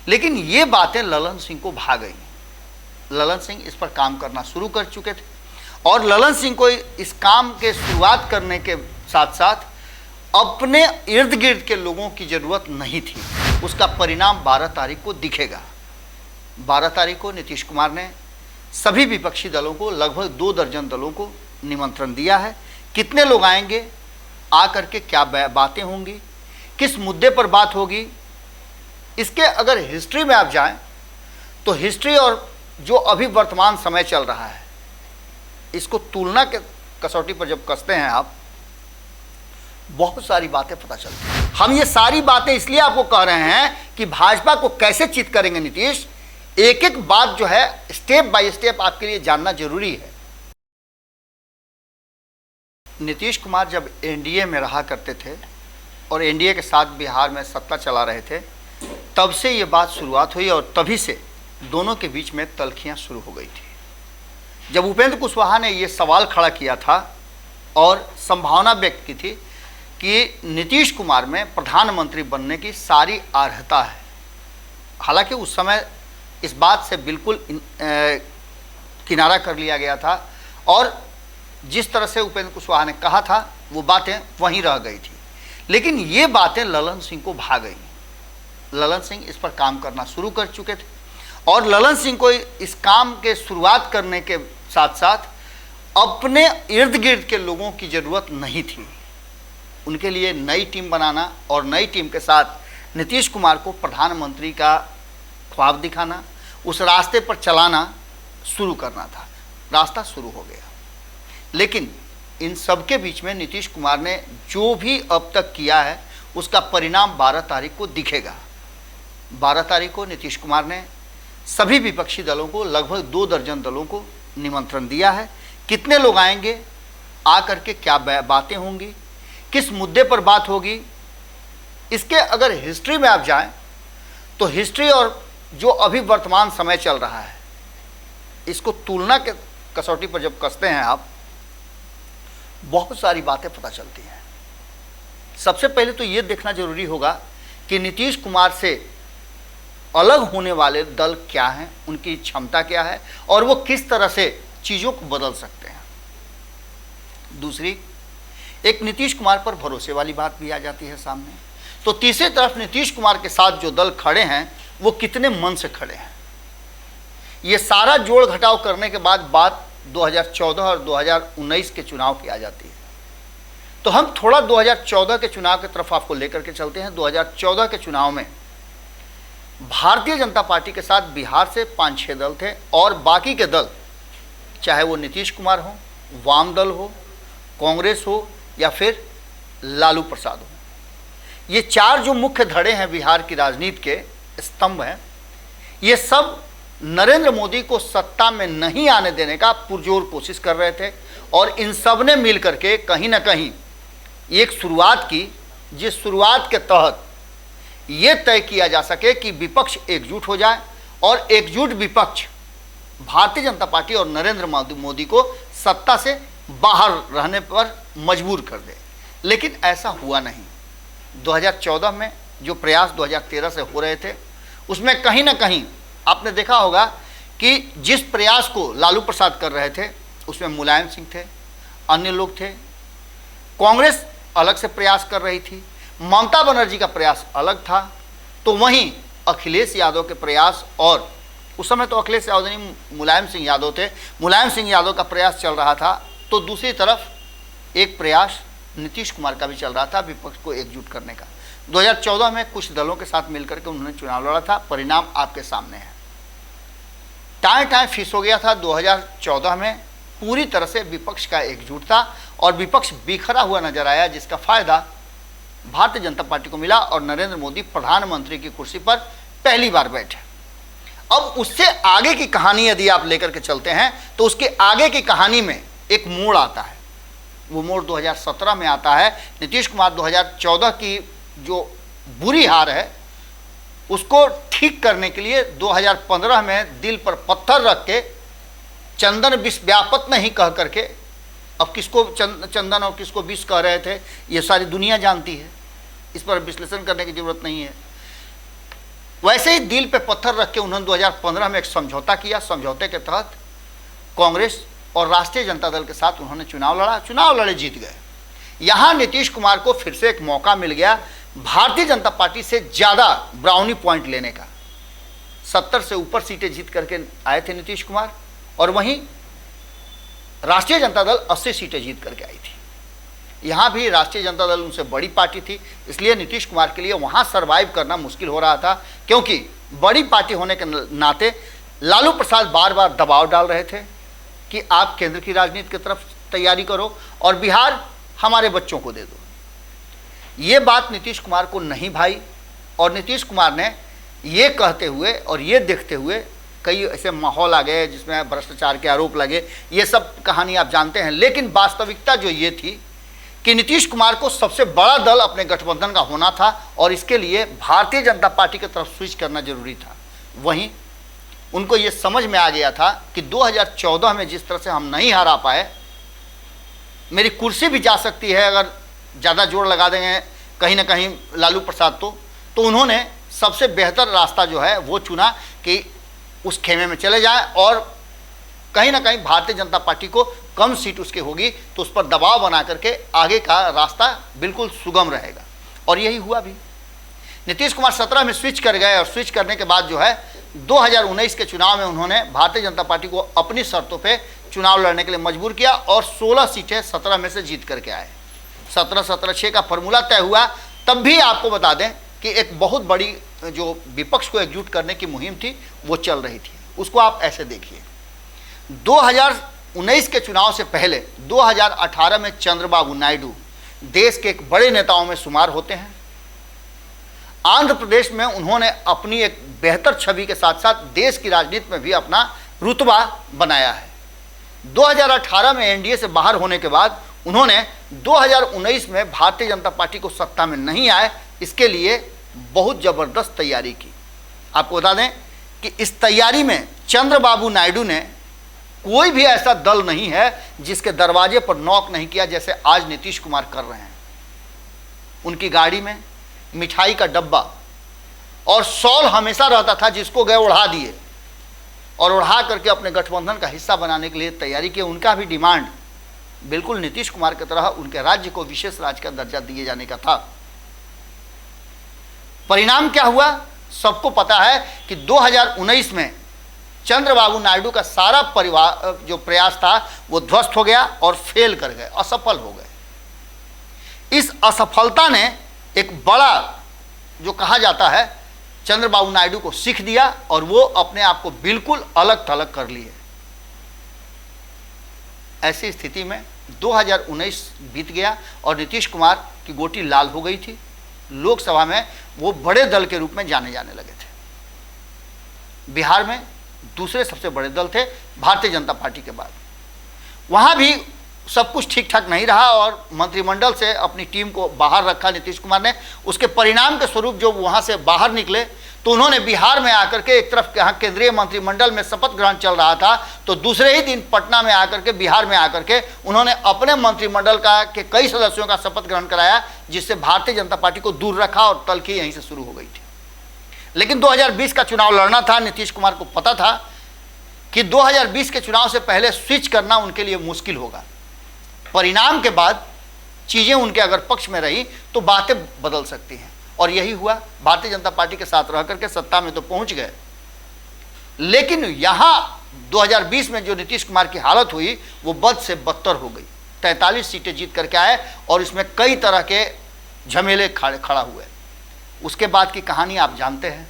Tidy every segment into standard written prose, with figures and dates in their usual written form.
लेकिन ये बातें ललन सिंह को भा गई। ललन सिंह इस पर काम करना शुरू कर चुके थे और ललन सिंह को इस काम के शुरुआत करने के साथ साथ अपने इर्द गिर्द के लोगों की ज़रूरत नहीं थी। उसका परिणाम 12 तारीख को दिखेगा। 12 तारीख को नीतीश कुमार ने सभी विपक्षी दलों को, लगभग 2 दर्जन दलों को निमंत्रण दिया है। कितने लोग आएंगे, आकर के क्या बातें होंगी, किस मुद्दे पर बात होगी, इसके अगर हिस्ट्री में आप जाएं तो हिस्ट्री और जो अभी वर्तमान समय चल रहा है, इसको तुलना के कसौटी पर जब कसते हैं आप, बहुत सारी बातें पता चलती हैं। हम ये सारी बातें इसलिए आपको कह रहे हैं कि भाजपा को कैसे चित करेंगे नीतीश, एक एक बात जो है स्टेप बाय स्टेप आपके लिए जानना जरूरी है। नीतीश कुमार जब एनडीए में रहा करते थे और एनडीए के साथ बिहार में सत्ता चला रहे थे, तब से ये बात शुरुआत हुई और तभी से दोनों के बीच में तल्खियां शुरू हो गई थी। जब उपेंद्र कुशवाहा ने ये सवाल खड़ा किया था और संभावना व्यक्त की थी कि नीतीश कुमार में प्रधानमंत्री बनने की सारी अर्हता है, हालांकि उस समय इस बात से बिल्कुल किनारा कर लिया गया था और जिस तरह से उपेंद्र कुशवाहा ने कहा था वो बातें वहीं रह गई थी। लेकिन ये बातें ललन सिंह को भा गई। ललन सिंह इस पर काम करना शुरू कर चुके थे और ललन सिंह को इस काम के शुरुआत करने के साथ साथ अपने इर्द गिर्द के लोगों की ज़रूरत नहीं थी। उनके लिए नई टीम बनाना और नई टीम के साथ नीतीश कुमार को प्रधानमंत्री का ख्वाब दिखाना, उस रास्ते पर चलाना शुरू करना था। रास्ता शुरू हो गया, लेकिन इन सब के बीच में नीतीश कुमार ने जो भी अब तक किया है उसका परिणाम 12 तारीख को दिखेगा। 12 तारीख को नीतीश कुमार ने सभी विपक्षी दलों को, लगभग 2 दर्जन दलों को निमंत्रण दिया है। कितने लोग आएंगे, आकर के क्या बातें होंगी, किस मुद्दे पर बात होगी, इसके अगर हिस्ट्री में आप जाएं तो हिस्ट्री और जो अभी वर्तमान समय चल रहा है, इसको तुलना के कसौटी पर जब कसते हैं आप, बहुत सारी बातें पता चलती हैं। सबसे पहले तो ये देखना जरूरी होगा कि नीतीश कुमार से अलग होने वाले दल क्या हैं, उनकी क्षमता क्या है और वो किस तरह से चीज़ों को बदल सकते हैं। दूसरी, एक नीतीश कुमार पर भरोसे वाली बात भी आ जाती है सामने। तो तीसरी तरफ नीतीश कुमार के साथ जो दल खड़े हैं वो कितने मन से खड़े हैं। ये सारा जोड़ घटाव करने के बाद बात 2014 और 2019 के चुनाव की आ जाती है। तो हम थोड़ा 2014 के चुनाव की तरफ आपको लेकर के चलते हैं। 2014 के चुनाव में भारतीय जनता पार्टी के साथ बिहार से 5-6 दल थे और बाकी के दल, चाहे वो नीतीश कुमार हो, वाम दल हो, कांग्रेस हो या फिर लालू प्रसाद हो, ये 4 जो मुख्य धड़े हैं बिहार की राजनीति के स्तंभ हैं, ये सब नरेंद्र मोदी को सत्ता में नहीं आने देने का पुरजोर कोशिश कर रहे थे और इन सब ने मिल करके कहीं ना कहीं एक शुरुआत की, जिस शुरुआत के तहत ये तय किया जा सके कि विपक्ष एकजुट हो जाए और एकजुट विपक्ष भारतीय जनता पार्टी और नरेंद्र मोदी को सत्ता से बाहर रहने पर मजबूर कर दे। लेकिन ऐसा हुआ नहीं। 2014 में जो प्रयास 2013 से हो रहे थे, उसमें कहीं ना कहीं आपने देखा होगा कि जिस प्रयास को लालू प्रसाद कर रहे थे उसमें मुलायम सिंह थे, अन्य लोग थे, कांग्रेस अलग से प्रयास कर रही थी, ममता बनर्जी का प्रयास अलग था, तो वहीं अखिलेश यादव के प्रयास, और उस समय तो अखिलेश यादव नहीं, मुलायम सिंह यादव थे, मुलायम सिंह यादव का प्रयास चल रहा था। तो दूसरी तरफ एक प्रयास नीतीश कुमार का भी चल रहा था विपक्ष को एकजुट करने का। 2014 में कुछ दलों के साथ मिलकर के उन्होंने चुनाव लड़ा था। परिणाम आपके सामने है। टाइम टाइम फिस हो गया था। 2014 में पूरी तरह से विपक्ष का एकजुट था और विपक्ष बिखरा हुआ नजर आया, जिसका फायदा भारतीय जनता पार्टी को मिला और नरेंद्र मोदी प्रधानमंत्री की कुर्सी पर पहली बार बैठे। अब उससे आगे की कहानी यदि आप लेकर के चलते हैं तो उसके आगे की कहानी में एक मोड़ आता है। वो मोड़ 2017 में आता है। नीतीश कुमार 2014 की जो बुरी हार है उसको ठीक करने के लिए 2015 में दिल पर पत्थर रख के चंदन विष व्यापत नहीं कह करके, अब किसको चंदन और किसको विष कह रहे थे ये सारी दुनिया जानती है, इस पर विश्लेषण करने की जरूरत नहीं है। वैसे ही दिल पे पत्थर रख के उन्होंने 2015 में एक समझौता किया। समझौते के तहत कांग्रेस और राष्ट्रीय जनता दल के साथ उन्होंने चुनाव लड़े, जीत गए। यहां नीतीश कुमार को फिर से एक मौका मिल गया भारतीय जनता पार्टी से ज़्यादा ब्राउनी पॉइंट लेने का। 70 से ऊपर सीटें जीत करके आए थे नीतीश कुमार, और वहीं राष्ट्रीय जनता दल 80 सीटें जीत करके आई थी। यहाँ भी राष्ट्रीय जनता दल उनसे बड़ी पार्टी थी, इसलिए नीतीश कुमार के लिए वहाँ सर्वाइव करना मुश्किल हो रहा था, क्योंकि बड़ी पार्टी होने के नाते लालू प्रसाद बार बार दबाव डाल रहे थे कि आप केंद्र की राजनीति की तरफ तैयारी करो और बिहार हमारे बच्चों को दे दो। ये बात नीतीश कुमार को नहीं भाई, और नीतीश कुमार ने ये कहते हुए और ये देखते हुए कई ऐसे माहौल आ गए जिसमें भ्रष्टाचार के आरोप लगे, ये सब कहानी आप जानते हैं। लेकिन वास्तविकता जो ये थी कि नीतीश कुमार को सबसे बड़ा दल अपने गठबंधन का होना था, और इसके लिए भारतीय जनता पार्टी की तरफ स्विच करना जरूरी था। वहीं उनको ये समझ में आ गया था कि 2014 में जिस तरह से हम नहीं हरा पाए, मेरी कुर्सी भी जा सकती है अगर ज़्यादा जोर लगा देंगे कहीं ना कहीं लालू प्रसाद तो उन्होंने सबसे बेहतर रास्ता जो है वो चुना कि उस खेमे में चले जाएं, और कहीं ना कहीं भारतीय जनता पार्टी को कम सीट उसकी होगी तो उस पर दबाव बना करके आगे का रास्ता बिल्कुल सुगम रहेगा, और यही हुआ भी। नीतीश कुमार 17 में स्विच कर गए, और स्विच करने के बाद जो है 2019 के चुनाव में उन्होंने भारतीय जनता पार्टी को अपनी शर्तों पे चुनाव लड़ने के लिए मजबूर किया, और 16 सीटें 17 में से जीत करके आए। 17-17-6 का फॉर्मूला तय हुआ। तब भी आपको बता दें कि एक बहुत बड़ी जो विपक्ष को एकजुट करने की मुहिम थी वो चल रही थी। उसको आप ऐसे देखिए, 2019 के चुनाव से पहले 2018 में चंद्रबाबू नायडू देश के एक बड़े नेताओं में शुमार होते हैं। आंध्र प्रदेश में उन्होंने अपनी एक बेहतर छवि के साथ साथ देश की राजनीति में भी अपना रुतबा बनाया है। 2018 में एनडीए से बाहर होने के बाद उन्होंने 2019 में भारतीय जनता पार्टी को सत्ता में नहीं आए, इसके लिए बहुत ज़बरदस्त तैयारी की। आपको बता दें कि इस तैयारी में चंद्रबाबू नायडू ने कोई भी ऐसा दल नहीं है जिसके दरवाजे पर नॉक नहीं किया जैसे आज नीतीश कुमार कर रहे हैं। उनकी गाड़ी में मिठाई का डब्बा और शॉल हमेशा रहता था, जिसको गए उड़ा दिए और उड़ा करके अपने गठबंधन का हिस्सा बनाने के लिए तैयारी की। उनका भी डिमांड बिल्कुल नीतीश कुमार की तरह उनके राज्य को विशेष राज्य का दर्जा दिए जाने का था। परिणाम क्या हुआ सबको पता है कि 2019 में चंद्रबाबू नायडू का सारा परिवार जो प्रयास था वो ध्वस्त हो गया और फेल कर गए, असफल हो गए। इस असफलता ने एक बड़ा जो कहा जाता है चंद्रबाबू नायडू को सीख दिया, और वो अपने आप को बिल्कुल अलग थलग कर लिए। ऐसी स्थिति में 2019 बीत गया और नीतीश कुमार की गोटी लाल हो गई थी। लोकसभा में वो बड़े दल के रूप में जाने लगे थे। बिहार में दूसरे सबसे बड़े दल थे भारतीय जनता पार्टी के बाद। वहाँ भी सब कुछ ठीक ठाक नहीं रहा और मंत्रिमंडल से अपनी टीम को बाहर रखा नीतीश कुमार ने। उसके परिणाम के स्वरूप जो वहाँ से बाहर निकले तो उन्होंने बिहार में आकर के, एक तरफ यहाँ केंद्रीय मंत्रिमंडल में शपथ ग्रहण चल रहा था तो दूसरे ही दिन पटना में आकर के, बिहार में आकर के उन्होंने अपने मंत्रिमंडल के कई सदस्यों का शपथ ग्रहण कराया, जिससे भारतीय जनता पार्टी को दूर रखा और तल्खी यहीं से शुरू हो गई थी। लेकिन 2020 का चुनाव लड़ना था। नीतीश कुमार को पता था कि 2020 के चुनाव से पहले स्विच करना उनके लिए मुश्किल होगा। परिणाम के बाद चीज़ें उनके अगर पक्ष में रही तो बातें बदल सकती हैं, और यही हुआ। भारतीय जनता पार्टी के साथ रह करके सत्ता में तो पहुंच गए, लेकिन यहाँ 2020 में जो नीतीश कुमार की हालत हुई वो बद से बदतर हो गई। 43 सीटें जीत करके आए और इसमें कई तरह के झमेले खड़ा हुए। उसके बाद की कहानी आप जानते हैं।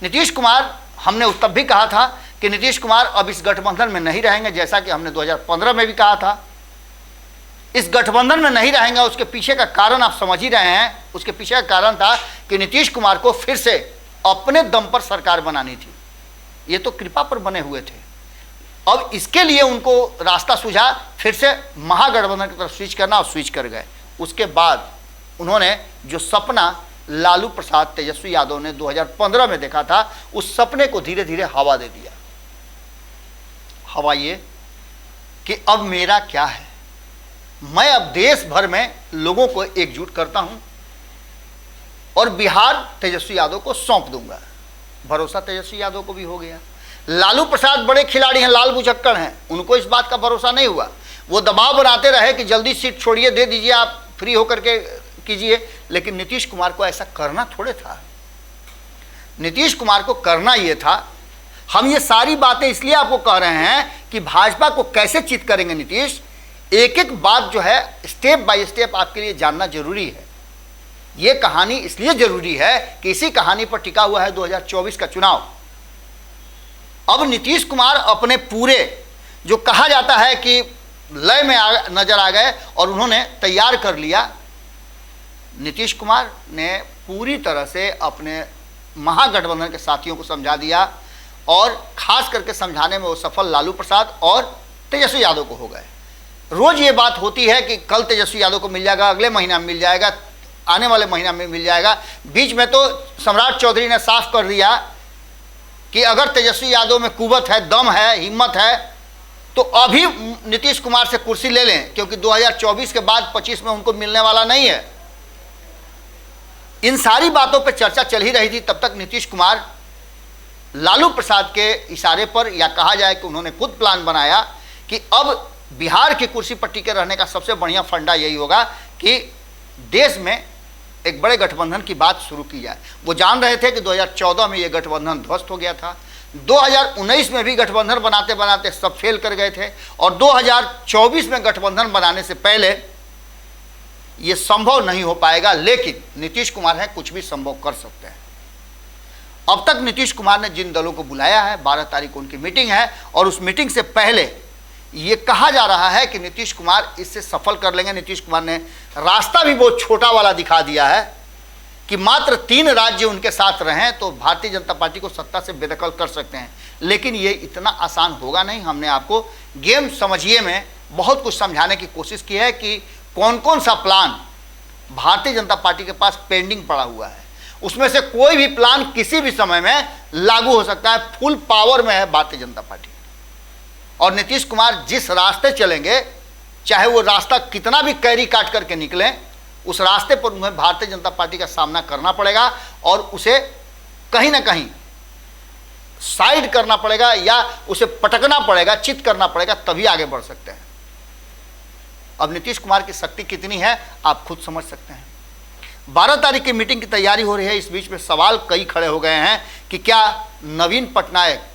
नीतीश कुमार, हमने तब भी कहा था कि नीतीश कुमार अब इस गठबंधन में नहीं रहेंगे, जैसा कि हमने 2015 में भी कहा था। इस गठबंधन में नहीं रहेंगे, उसके पीछे का कारण आप समझ ही रहे हैं। उसके पीछे का कारण था कि नीतीश कुमार को फिर से अपने दम पर सरकार बनानी थी। ये तो कृपा पर बने हुए थे। अब इसके लिए उनको रास्ता सूझा फिर से महागठबंधन की तरफ स्विच करना, और स्विच कर गए। उसके बाद उन्होंने जो सपना लालू प्रसाद, तेजस्वी यादव ने 2015 में देखा था, उस सपने को धीरे धीरे हवा दे दिया। हवा ये कि अब मेरा क्या है, मैं अब देश भर में लोगों को एकजुट करता हूं और बिहार तेजस्वी यादव को सौंप दूंगा। भरोसा तेजस्वी यादव को भी हो गया। लालू प्रसाद बड़े खिलाड़ी हैं, लाल बुझक्कड़ हैं, उनको इस बात का भरोसा नहीं हुआ। वो दबाव बनाते रहे कि जल्दी सीट छोड़िए, दे दीजिए, आप फ्री होकर के कीजिए। लेकिन नीतीश कुमार को ऐसा करना थोड़े था। नीतीश कुमार को करना ये था। हम ये सारी बातें इसलिए आपको कह रहे हैं कि भाजपा को कैसे चित करेंगे नीतीश, एक एक बात जो है स्टेप बाय स्टेप आपके लिए जानना जरूरी है। ये कहानी इसलिए जरूरी है कि इसी कहानी पर टिका हुआ है 2024 का चुनाव। अब नीतीश कुमार अपने पूरे जो कहा जाता है कि लय में नजर आ गए और उन्होंने तैयार कर लिया। नीतीश कुमार ने पूरी तरह से अपने महागठबंधन के साथियों को समझा दिया और खास करके समझाने में वो सफल लालू प्रसाद और तेजस्वी यादव को हो गए। रोज ये बात होती है कि कल तेजस्वी यादव को मिल जाएगा, अगले महीना में मिल जाएगा, आने वाले महीना में मिल जाएगा। बीच में तो सम्राट चौधरी ने साफ कर दिया कि अगर तेजस्वी यादव में कुवत है, दम है, हिम्मत है तो अभी नीतीश कुमार से कुर्सी ले लें, क्योंकि 2024 के बाद 25 में उनको मिलने वाला नहीं है। इन सारी बातों पर चर्चा चल ही रही थी। तब तक नीतीश कुमार लालू प्रसाद के इशारे पर, या कहा जाए कि उन्होंने खुद प्लान बनाया कि अब बिहार की कुर्सी पर टिके रहने का सबसे बढ़िया फंडा यही होगा कि देश में एक बड़े गठबंधन की बात शुरू की जाए। वो जान रहे थे कि 2014 में ये गठबंधन ध्वस्त हो गया था, 2019 में भी गठबंधन बनाते बनाते सब फेल कर गए थे, और 2024 में गठबंधन बनाने से पहले ये संभव नहीं हो पाएगा। लेकिन नीतीश कुमार है, कुछ भी संभव कर सकते हैं। अब तक नीतीश कुमार ने जिन दलों को बुलाया है, 12 तारीख को उनकी मीटिंग है, और उस मीटिंग से पहले ये कहा जा रहा है कि नीतीश कुमार इससे सफल कर लेंगे। नीतीश कुमार ने रास्ता भी बहुत छोटा वाला दिखा दिया है कि मात्र 3 राज्य उनके साथ रहें तो भारतीय जनता पार्टी को सत्ता से बेदखल कर सकते हैं। लेकिन ये इतना आसान होगा नहीं। हमने आपको गेम समझिए में बहुत कुछ समझाने की कोशिश की है कि कौन कौन सा प्लान भारतीय जनता पार्टी के पास पेंडिंग पड़ा हुआ है। उसमें से कोई भी प्लान किसी भी समय में लागू हो सकता है। फुल पावर में है भारतीय जनता पार्टी, और नीतीश कुमार जिस रास्ते चलेंगे, चाहे वो रास्ता कितना भी कैरी काट करके निकले, उस रास्ते पर उन्हें भारतीय जनता पार्टी का सामना करना पड़ेगा और उसे कहीं ना कहीं साइड करना पड़ेगा या उसे पटकना पड़ेगा, चित करना पड़ेगा, तभी आगे बढ़ सकते हैं। अब नीतीश कुमार की शक्ति कितनी है आप खुद समझ सकते हैं। 12 तारीख की मीटिंग की तैयारी हो रही है। इस बीच में सवाल कई खड़े हो गए हैं कि क्या नवीन पटनायक,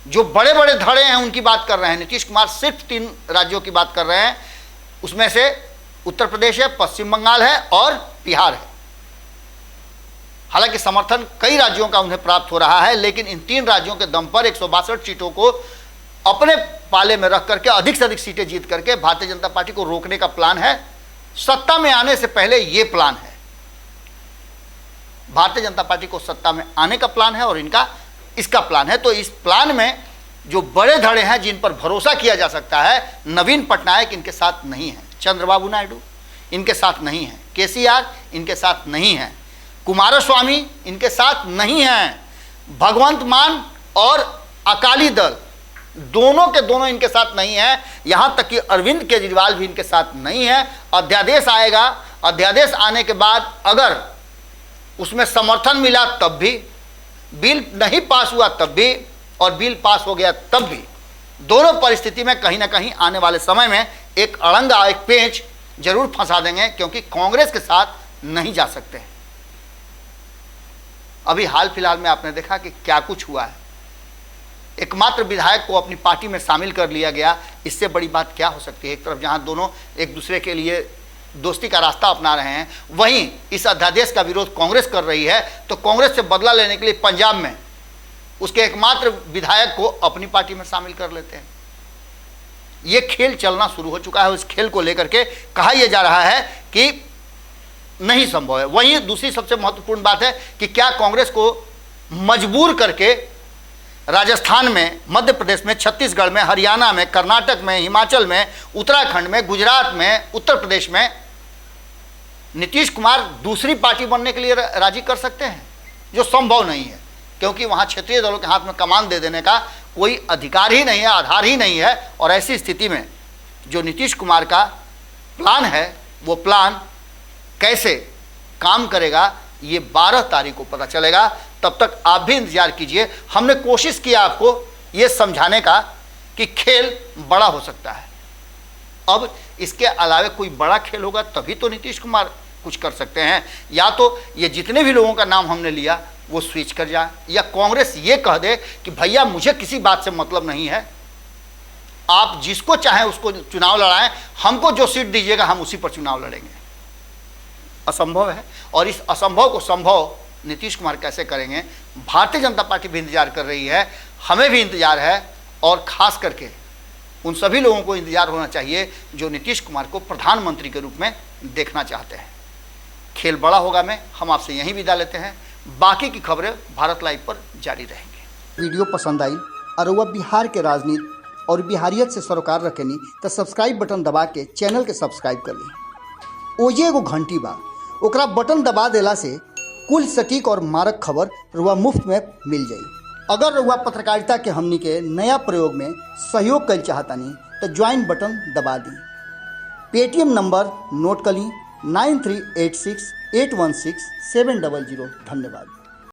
जो बड़े बड़े धड़े हैं उनकी बात कर रहे हैं, नीतीश कुमार सिर्फ 3 राज्यों की बात कर रहे हैं, उसमें से उत्तर प्रदेश है, पश्चिम बंगाल है और बिहार है। हालांकि समर्थन कई राज्यों का उन्हें प्राप्त हो रहा है, लेकिन इन 3 राज्यों के दम पर 162 सीटों को अपने पाले में रख करके अधिक से अधिक सीटें जीत करके भारतीय जनता पार्टी को रोकने का प्लान है। सत्ता में आने से पहले यह प्लान है, भारतीय जनता पार्टी को सत्ता में आने का प्लान है और इनका इसका प्लान है। तो इस प्लान में जो बड़े धड़े हैं जिन पर भरोसा किया जा सकता है, नवीन पटनायक इनके साथ नहीं है, चंद्रबाबू नायडू इनके साथ नहीं है, केसीआर इनके साथ नहीं है, कुमारस्वामी इनके साथ नहीं है, भगवंत मान और अकाली दल दोनों के दोनों इनके साथ नहीं है। यहां तक कि अरविंद केजरीवाल भी इनके साथ नहीं है। अध्यादेश आएगा, अध्यादेश आने के बाद अगर उसमें समर्थन मिला तब भी, बिल नहीं पास हुआ तब भी, और बिल पास हो गया तब भी, दोनों परिस्थिति में कहीं ना कहीं आने वाले समय में एक अड़ंगा, एक पेंच जरूर फंसा देंगे, क्योंकि कांग्रेस के साथ नहीं जा सकते हैं। अभी हाल फिलहाल में आपने देखा कि क्या कुछ हुआ है। एकमात्र विधायक को अपनी पार्टी में शामिल कर लिया गया। इससे बड़ी बात क्या हो सकती है। एक तरफ जहां दोनों एक दूसरे के लिए दोस्ती का रास्ता अपना रहे हैं, वहीं इस अध्यादेश का विरोध कांग्रेस कर रही है। तो कांग्रेस से बदला लेने के लिए पंजाब में उसके एकमात्र विधायक को अपनी पार्टी में शामिल कर लेते हैं। ये खेल चलना शुरू हो चुका है। उस खेल को लेकर के कहा यह जा रहा है कि नहीं संभव है। वहीं दूसरी सबसे महत्वपूर्ण बात है कि क्या कांग्रेस को मजबूर करके राजस्थान में, मध्य प्रदेश में, छत्तीसगढ़ में, हरियाणा में, कर्नाटक में, हिमाचल में, उत्तराखंड में, गुजरात में, उत्तर प्रदेश में नीतीश कुमार दूसरी पार्टी बनने के लिए राजी कर सकते हैं, जो संभव नहीं है, क्योंकि वहाँ क्षेत्रीय दलों के हाथ में कमान दे देने का कोई अधिकार ही नहीं है, आधार ही नहीं है। और ऐसी स्थिति में जो नीतीश कुमार का प्लान है, वो प्लान कैसे काम करेगा, ये 12 तारीख को पता चलेगा। तब तक आप भी इंतजार कीजिए। हमने कोशिश किया आपको ये समझाने का कि खेल बड़ा हो सकता है। अब इसके अलावा कोई बड़ा खेल होगा तभी तो नीतीश कुमार कुछ कर सकते हैं। या तो ये जितने भी लोगों का नाम हमने लिया वो स्विच कर जाए, या कांग्रेस ये कह दे कि भैया मुझे किसी बात से मतलब नहीं है, आप जिसको चाहें उसको चुनाव लड़ाएं, हमको जो सीट दीजिएगा हम उसी पर चुनाव लड़ेंगे। असंभव है, और इस असंभव को संभव नीतीश कुमार कैसे करेंगे? भारतीय जनता पार्टी भी इंतजार कर रही है, हमें भी इंतजार है, और खास करके उन सभी लोगों को इंतजार होना चाहिए जो नीतीश कुमार को प्रधानमंत्री के रूप में देखना चाहते हैं। खेल बड़ा होगा में हम आपसे यहीं विदा लेते हैं। बाकी की खबरें भारत लाइव पर जारी रहेंगी। वीडियो पसंद आई और वह बिहार के राजनीति और बिहारियत से सरोकार रखेनी तो सब्सक्राइब बटन दबा के चैनल के सब्सक्राइब कर ली। ओजे एगो घंटी बा, ओकरा बटन दबा देला से कुल सटीक और मारक खबर रुआ मुफ्त में मिल जाई। अगर रुआ पत्रकारिता के हमनी के नया प्रयोग में सहयोग कर चाहतानी तो ज्वाइन बटन दबा दी। पेटीएम नंबर नोट कर ली 9386816700। धन्यवाद।